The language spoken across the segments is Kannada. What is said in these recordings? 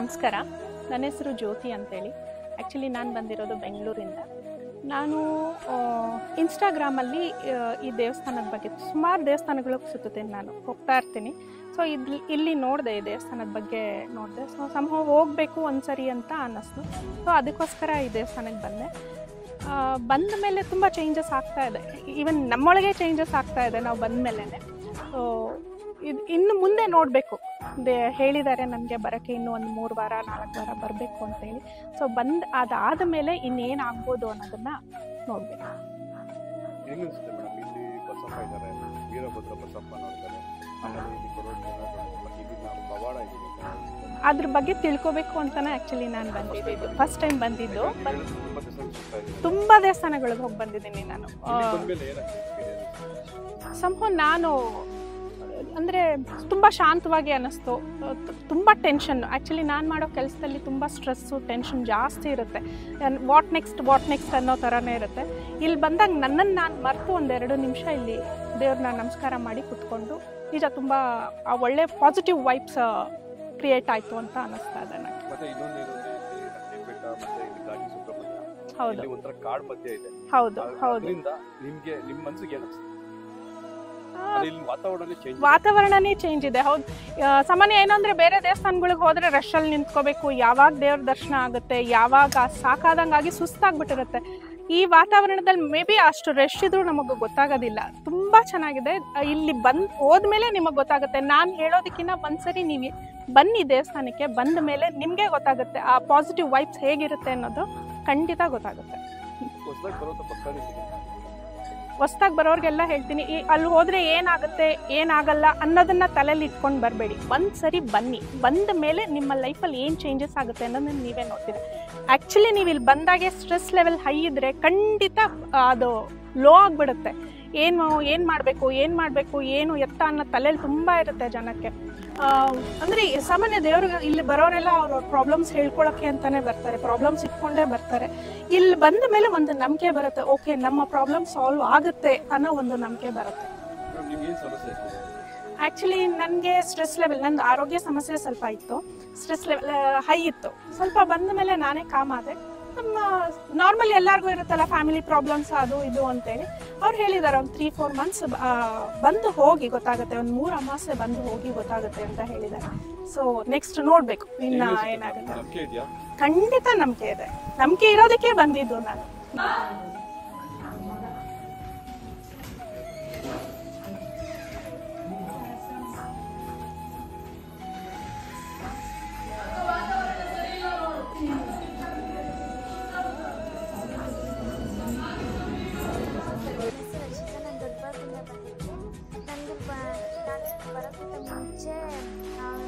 ನಮಸ್ಕಾರ. ನನ್ನ ಹೆಸರು ಜ್ಯೋತಿ ಅಂತೇಳಿ. ಆ್ಯಕ್ಚುಲಿ ನಾನು ಬಂದಿರೋದು ಬೆಂಗಳೂರಿಂದ. ನಾನು ಇನ್ಸ್ಟಾಗ್ರಾಮಲ್ಲಿ ಈ ದೇವಸ್ಥಾನದ ಬಗ್ಗೆ ಸುಮಾರು ದೇವಸ್ಥಾನಗಳಿಗೆ ಸುತ್ತುತ್ತೇನೆ, ನಾನು ಹೋಗ್ತಾ ಇರ್ತೀನಿ. ಸೊ ಇಲ್ಲಿ ನೋಡಿದೆ, ಈ ದೇವಸ್ಥಾನದ ಬಗ್ಗೆ ನೋಡಿದೆ. ಸೊ ಸಂಭವ ಹೋಗಬೇಕು ಒಂದ್ಸರಿ ಅಂತ ಅನ್ನಿಸ್ತು. ಸೊ ಅದಕ್ಕೋಸ್ಕರ ಈ ದೇವಸ್ಥಾನಕ್ಕೆ ಬಂದೆ. ಬಂದ ಮೇಲೆ ತುಂಬ ಚೇಂಜಸ್ ಆಗ್ತಾ ಇದೆ. ಈವನ್ ನಮ್ಮೊಳಗೆ ಚೇಂಜಸ್ ಆಗ್ತಾ ಇದೆ ನಾವು ಬಂದ ಮೇಲೇ. ಸೊ ಇನ್ನು ಮುಂದೆ ನೋಡಬೇಕು. ಹೇಳಿದ್ದಾರೆ ನನಗೆ ಬರೋಕ್ಕೆ ಇನ್ನೂ ಒಂದು 3 ವಾರ 4 ವಾರ ಬರಬೇಕು ಅಂತೇಳಿ. ಸೊ ಅದಾದ ಮೇಲೆ ಇನ್ನೇನು ಆಗ್ಬೋದು ಅನ್ನೋದನ್ನು ನೋಡಬೇಕು. ಅದ್ರ ಬಗ್ಗೆ ತಿಳ್ಕೊಬೇಕು ಅಂತಲೇ ಆ್ಯಕ್ಚುಲಿ ನಾನು ಬಂದಿದ್ದು. ಫಸ್ಟ್ ಟೈಮ್ ಬಂದಿದ್ದು. ತುಂಬ ದೇವಸ್ಥಾನಗಳಿಗೆ ಹೋಗಿ ಬಂದಿದ್ದೀನಿ ನಾನು. ನಾನು ಅಂದರೆ ತುಂಬ ಶಾಂತವಾಗಿ ಅನ್ನಿಸ್ತು. ತುಂಬ ಟೆನ್ಷನ್. ಆ್ಯಕ್ಚುಲಿ ನಾನು ಮಾಡೋ ಕೆಲಸದಲ್ಲಿ ತುಂಬ ಸ್ಟ್ರೆಸ್ಸು, ಟೆನ್ಷನ್ ಜಾಸ್ತಿ ಇರುತ್ತೆ. ವಾಟ್ ನೆಕ್ಸ್ಟ್ ಅನ್ನೋ ಥರನೇ ಇರುತ್ತೆ. ಇಲ್ಲಿ ಬಂದಾಗ ನನ್ನನ್ನು ನಾನು ಮರೆತು 1-2 ನಿಮಿಷ ಇಲ್ಲಿ ದೇವ್ರನ್ನ ನಮಸ್ಕಾರ ಮಾಡಿ ಕುತ್ಕೊಂಡು ನಿಜ ತುಂಬ ಒಳ್ಳೆ ಪಾಸಿಟಿವ್ ವೈಬ್ಸ್ ಕ್ರಿಯೇಟ್ ಆಯಿತು ಅಂತ ಅನ್ನಿಸ್ತಾ ಇದೆ ನನಗೆ. ಹೌದು ವಾತಾವರಣನೇ ಚೇಂಜ್ ಇದೆ. ಹೌದು, ಸಾಮಾನ್ಯ ಏನಂದ್ರೆ ಬೇರೆ ದೇವಸ್ಥಾನಗಳಿಗೆ ಹೋದ್ರೆ ರಶಲ್ಲಿ ನಿಂತ್ಕೋಬೇಕು, ಯಾವಾಗ ದೇವ್ರ ದರ್ಶನ ಆಗುತ್ತೆ, ಯಾವಾಗ ಸಾಕಾದಂಗಾಗಿ ಸುಸ್ತಾಗ್ಬಿಟ್ಟಿರುತ್ತೆ. ಈ ವಾತಾವರಣದಲ್ಲಿ ಮೇ ಬಿ ಅಷ್ಟು ರಶ್ ಇದ್ರೂ ನಮಗೆ ಗೊತ್ತಾಗೋದಿಲ್ಲ. ತುಂಬ ಚೆನ್ನಾಗಿದೆ. ಇಲ್ಲಿ ಹೋದ್ಮೇಲೆ ನಿಮಗೆ ಗೊತ್ತಾಗುತ್ತೆ. ನಾನು ಹೇಳೋದಕ್ಕಿಂತ ಒಂದ್ಸರಿ ನೀವು ಬನ್ನಿ ದೇವಸ್ಥಾನಕ್ಕೆ, ಬಂದ ಮೇಲೆ ನಿಮಗೆ ಗೊತ್ತಾಗುತ್ತೆ ಆ ಪಾಸಿಟಿವ್ ವೈಬ್ಸ್ ಹೇಗಿರುತ್ತೆ ಅನ್ನೋದು ಖಂಡಿತ ಗೊತ್ತಾಗುತ್ತೆ. ಹೊಸ್ದಾಗಿ ಬರೋರಿಗೆಲ್ಲ ಹೇಳ್ತೀನಿ, ಅಲ್ಲಿ ಹೋದರೆ ಏನಾಗುತ್ತೆ ಏನಾಗಲ್ಲ ಅನ್ನೋದನ್ನು ತಲೆಯಲ್ಲಿ ಇಟ್ಕೊಂಡು ಬರಬೇಡಿ. ಒಂದ್ಸರಿ ಬನ್ನಿ, ಬಂದ ಮೇಲೆ ನಿಮ್ಮ ಲೈಫಲ್ಲಿ ಏನು ಚೇಂಜಸ್ ಆಗುತ್ತೆ ಅನ್ನೋದನ್ನು ನೀವೇ ನೋಡ್ತೀರಿ. ಆ್ಯಕ್ಚುಲಿ ನೀವು ಇಲ್ಲಿ ಬಂದಾಗೆ ಸ್ಟ್ರೆಸ್ ಲೆವೆಲ್ ಹೈ ಇದ್ದರೆ ಖಂಡಿತ ಅದು ಲೋ ಆಗಿಬಿಡುತ್ತೆ. ಏನು ಮಾಡಬೇಕು ಏನು ಎತ್ತ ಅನ್ನೋ ತಲೆಯಲ್ಲಿ ತುಂಬ ಇರುತ್ತೆ ಜನಕ್ಕೆ. ಅಂದರೆ ಸಾಮಾನ್ಯ ದೇವ್ರಿಗೆ ಇಲ್ಲಿ ಬರೋರೆಲ್ಲ ಅವ್ರ ಪ್ರಾಬ್ಲಮ್ಸ್ ಹೇಳ್ಕೊಳಕ್ಕೆ ಅಂತಲೇ ಬರ್ತಾರೆ, ಪ್ರಾಬ್ಲಮ್ಸ್ ಇಟ್ಕೊಂಡೇ ಬರ್ತಾರೆ. ಇಲ್ಲಿ ಬಂದ ಮೇಲೆ ಒಂದು ನಂಬಿಕೆ ಬರುತ್ತೆ, ಓಕೆ ನಮ್ಮ ಪ್ರಾಬ್ಲಮ್ ಸಾಲ್ವ್ ಆಗುತ್ತೆ ಅನ್ನೋ ಒಂದು ನಂಬಿಕೆ ಬರುತ್ತೆ. ಆ್ಯಕ್ಚುಲಿ ನನಗೆ ಸ್ಟ್ರೆಸ್ ಲೆವೆಲ್, ನಂದು ಆರೋಗ್ಯ ಸಮಸ್ಯೆ ಸ್ವಲ್ಪ ಇತ್ತು, ಸ್ಟ್ರೆಸ್ ಲೆವೆಲ್ ಹೈ ಇತ್ತು. ಸ್ವಲ್ಪ ಬಂದ ಮೇಲೆ ನಾನೇ ಕಾಮ್ ಆದೆ. ನಮ್ಮ ನಾರ್ಮಲಿ ಎಲ್ಲರಿಗೂ ಇರುತ್ತಲ್ಲ ಫ್ಯಾಮಿಲಿ ಪ್ರಾಬ್ಲಮ್ಸ್ ಅದು ಇದು ಅಂತೇಳಿ. ಅವ್ರು ಹೇಳಿದ್ದಾರೆ ಒಂದು 3-4 ಮಂತ್ಸ್ ಬಂದು ಹೋಗಿ ಗೊತ್ತಾಗುತ್ತೆ, ಒಂದು 3 ಅಮಾವಾಸ್ಯೆ ಬಂದು ಹೋಗಿ ಗೊತ್ತಾಗುತ್ತೆ ಅಂತ ಹೇಳಿದ್ದಾರೆ. ಸೊ ನೆಕ್ಸ್ಟ್ ನೋಡಬೇಕು ಇನ್ನು ಏನಾಗುತ್ತೆ. ಖಂಡಿತ ನಂಬಿಕೆ ಇದೆ. ನಂಬಿಕೆ ಇರೋದಕ್ಕೆ ಬಂದಿದ್ದು ನಾನು. ಮುಂಚೆ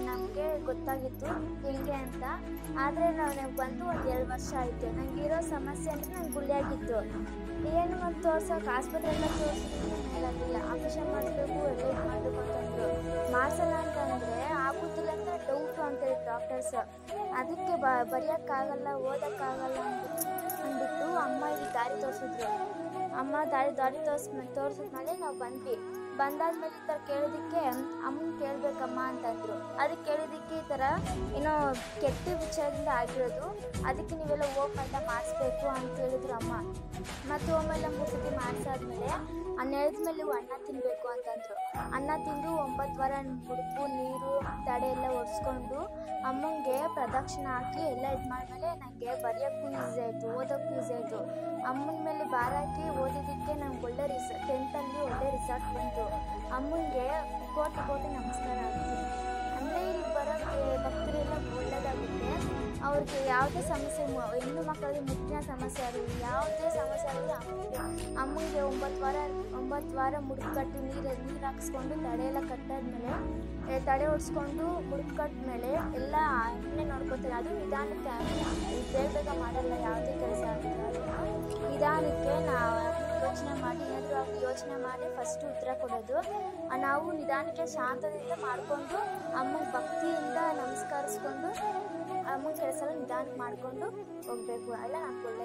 ನಮಗೆ ಗೊತ್ತಾಗಿತ್ತು ಹೆಂಗೆ ಅಂತ. ಆದರೆ ನಾವು ಬಂದು ಒಂದು 2 ವರ್ಷ ಆಯಿತು. ನನಗಿರೋ ಸಮಸ್ಯೆ ಅಂದರೆ ನಂಗೆ ಗುಳ್ಳಿಯಾಗಿತ್ತು. ಏನು ಮತ್ತು ತೋರ್ಸೋಕೆ ಆಸ್ಪತ್ರೆಲ್ಲ ತೋರಿಸಿದ್ರು ಮೇಲಾಗಿಲ್ಲ. ಆಪರೇಷನ್ ಮಾಡಿಸ್ಬೇಕು, ಎಲ್ಲ ಇದು ಮಾಡಬೇಕು ಅಂತಂದರು. ಮಾಡಿಸಲ್ಲ ಅಂತಂದರೆ ಆಗೋದಿಲ್ಲ ಅಂತ ಡೌಟು ಅಂತೇಳಿ ಡಾಕ್ಟರ್ಸ್. ಅದಕ್ಕೆ ಬರೆಯೋಕ್ಕಾಗಲ್ಲ, ಓದೋಕ್ಕಾಗಲ್ಲ ಅಂದ್ಬಿಟ್ಟು ಅಮ್ಮ ಇಲ್ಲಿ ದಾರಿ ತೋರಿಸಿದ್ರು. ಅಮ್ಮ ದಾರಿ ತೋರಿಸಿದ್ಮೇಲೆ ನಾವು ಬಂದ್ವಿ. ಬಂದಾದ್ಮೇಲೆ ಈ ಥರ ಕೇಳೋದಕ್ಕೆ ಅಮ್ಮನ ಕೇಳಬೇಕಮ್ಮ ಅಂತಂದರು. ಅದಕ್ಕೆ ಕೇಳೋದಕ್ಕೆ ಈ ಥರ ಏನೋ ಕೆಟ್ಟ ವಿಚಾರದಿಂದ ಆಗಿರೋದು, ಅದಕ್ಕೆ ನೀವೆಲ್ಲ ಹೋಗ್ಮೆಲ್ಲ ಮಾಡಿಸ್ಬೇಕು ಅಂತ ಹೇಳಿದ್ರು ಅಮ್ಮ. ಮತ್ತು ಹೋಮೆಲ್ಲ 3 ಸತಿ ಮಾಡಿಸಾದ್ಮೇಲೆ 12 ಮೇಲೆ ಅನ್ನ ತಿನ್ನಬೇಕು ಅಂತಂದರು. ಅನ್ನ ತಿಂದು 9 ವಾರ ಮುಡುಪು ನೀರು ತಡೆ ಎಲ್ಲ ಒರೆಸ್ಕೊಂಡು ಅಮ್ಮಂಗೆ ಪ್ರದಕ್ಷಿಣೆ ಹಾಕಿ ಎಲ್ಲ ಇದು ಮಾಡಿದ್ಮೇಲೆ ನನಗೆ ಬರೆಯೋಕ್ಕೂ ಈಸಿ ಆಯಿತು, ಓದೋಕ್ಕೂ ಈಸಿ ಆಯಿತು. ಅಮ್ಮನ ಮೇಲೆ ಭಾರ ಹಾಕಿ ಓದಿದ್ದಕ್ಕೆ ನಂಗೆ ಒಳ್ಳೆ 10th ಒಳ್ಳೆ ರಿಸಲ್ಟ್ ಬಂತು. ಅಮ್ಮನಿಗೆ ಕೋಟಿ ನಮಸ್ಕಾರ ಆಗ್ತೀನಿ. ಅಂದರೆ ಇಲ್ಲಿ ಬರೋಕ್ಕೆ ಭಕ್ತರೆಲ್ಲ ಒಳ್ಳೆಯದಾಗುತ್ತೆ. ಅವ್ರಿಗೆ ಯಾವುದೇ ಸಮಸ್ಯೆ, ಹೆಣ್ಣು ಮಕ್ಕಳಿಗೆ ಮುಟ್ಟಿನ ಸಮಸ್ಯೆ ಆಗಲಿ, ಯಾವುದೇ ಸಮಸ್ಯೆ ಆಗಲಿ ಅಮ್ಮನಿಗೆ 9 ವಾರ ಮುಡುಕು ಕಟ್ಟಿ ನೀರು ಹಾಕಿಸ್ಕೊಂಡು ತಡೆ ಎಲ್ಲ ಕಟ್ಟಾದ್ಮೇಲೆ ತಡೆ ಹೊಡ್ಸ್ಕೊಂಡು ಮುಡುಕು ಕಟ್ಟಿದ್ಮೇಲೆ ಎಲ್ಲ ಅಮ್ಮನೇ ನೋಡ್ಕೊತಾರೆ. ಅದು ನಿಧಾನಕ್ಕೆ ಬೇಗ ಮಾಡಲ್ಲ ಯಾವುದೇ ಕೆಲಸ ಆಗುತ್ತೆ. ನಿಧಾನಕ್ಕೆ ನಾವು ಯೋಚನೆ ಮಾಡಿ ಫಸ್ಟು ಉತ್ತರ ಕೊಡೋದು. ನಾವು ನಿಧಾನಕ್ಕೆ ಶಾಂತದಿಂದ ಮಾಡಿಕೊಂಡು ಅಮ್ಮನ ಭಕ್ತಿಯಿಂದ ನಮಸ್ಕರಿಸ್ಕೊಂಡು ಅಮ್ಮನ ಕೆಲಸ ನಿಧಾನಕ್ಕೆ ಮಾಡಿಕೊಂಡು ಹೋಗಬೇಕು. ಎಲ್ಲ ನಮ್ಗೆ